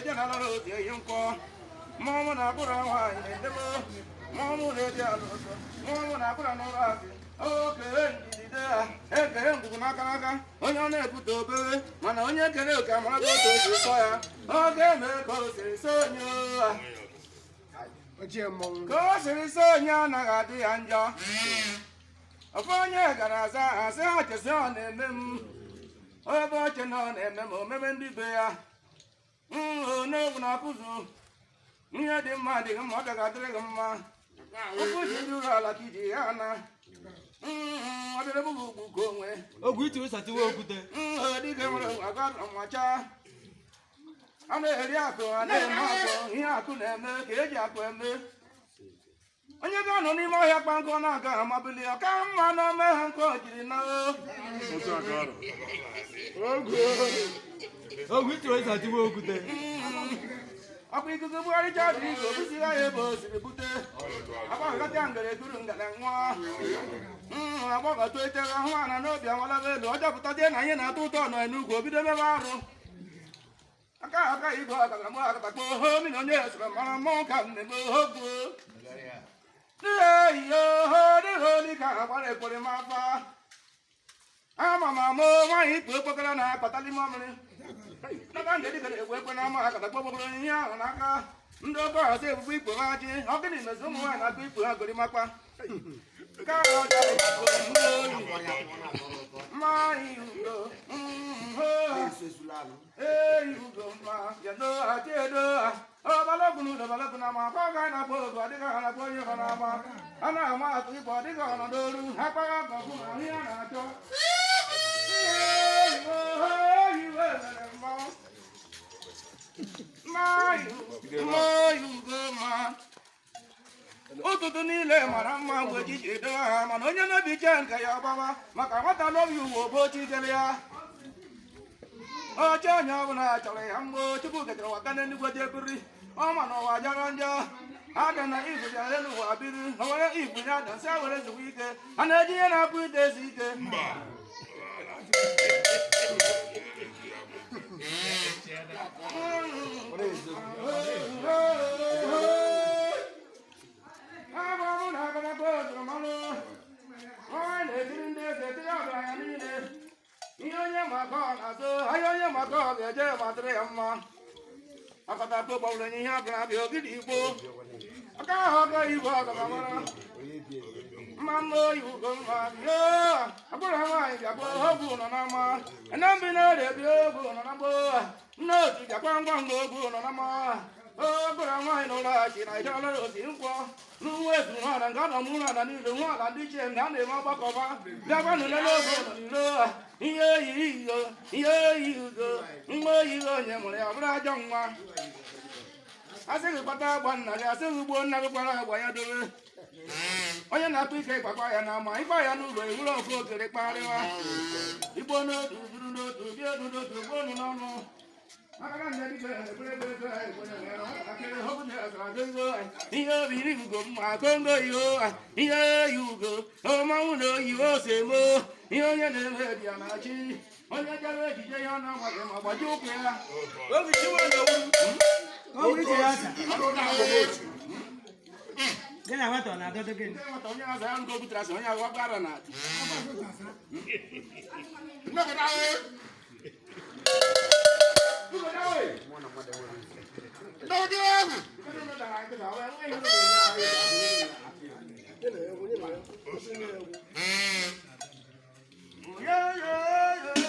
general Yunko, Momona Pura, Momo de Alonso, Momona Pura Norazi. Okay, again, Naka, Oyone Putobe, Manonia Kanaka, Manago, Soya, okay, Mercos, Sonia. Cause Sonia Nagati Anja. Upon your Garaza, I say, I just on them. Oh, but you know, and the Memendi Bear. Oh, no, Napuzu. Near the Madi, Mother Gadrigama. Urualla, Kidiana. Ogwu to sati wo okute. Di kemro aga amacha. Ane eliako ane mako hiaku neme keji aku eme. Onye ga no ni mo ya panko na ga amabili aka mma no me hanko jiri na o. Ogwu to sati wo okute. Apu ikuku buari jadi go bisi ga ebo sibute. Apa ga tiangere duru ngala nwa. Abo ga to ite ga hwa na no bia wala be lo ja puta je na ye na tu to no enu go bi de me baru. Aka ibo aka mo aka ko ho mi no nye so ma mo ka ne mo ho go. Yo ho de ho ni ka ba le ko ma pa. Ama mo wa hi po kala na patali mo me. Naka ndedi kale ekwe na ma aka takpo bobolo nya naka ndo ko ase bu ipo aji ogini mezumu na ku ipo agori mapa ka oja my ugo ugo ma ya no ajedo o balogunu do baloguna ma ko ga na bo go diga na bo yo na ma ana ma ku ipo diga na doru apa ga ku na ya na to Ụtụtụ niile mara mma mgbe chi ji edo ha mana onye na-ebiche nke ya ọgbawa maka nwata n'obi uwe obochi jere ya oche onye ọbụla chọrọ ya mgbe Chukwu ketara ụwa ka n'eluigwe jebiri ọ ma na ụwa jọrọ njọ ada na ibu ya elu ụwa biri na were ibu ya da nsị were zụwa ike a na-eji ihe na-apụ ite ezi ike Mamma, you go, yeah. I put a line, I put a hobo on a ma, and I'm been out of the oven on a boy. No, you can't go on a ma. Oh, but I'm mine, no lie, I don't know what's in for. No way to run and got a moon and I need the one and ditch and down the mouth of her. That one in the logo, here you go. More you go, Yamma, young man. I said, but I want, I said, we won't never go away. Onye na-atụ ike gbakwa ya n'ama ịgba ya n'ụlọ ewuru ọkụ ogere kparịwa igbo n'otu buru n'otu bịa otu n'otu gbonu n'ọnụ aka ndị dịka ekpere ihe obi iri ugo mma kongo ihe yi ugo ọmanwụ na oyi ose mo ihe onye na-eme ebi ya na-achị onye jere ejije ya na nwa gị ma gbaji ụkwụ ya obi chiwe na-ewu Gena watu na dodo gani? Watu nya za yangu kutrasa nya wabara na. Ndoka dawe. Ndoka dawe. Mwana mwada wewe. Ndoka dawe. Ndoka dawe. Yeah.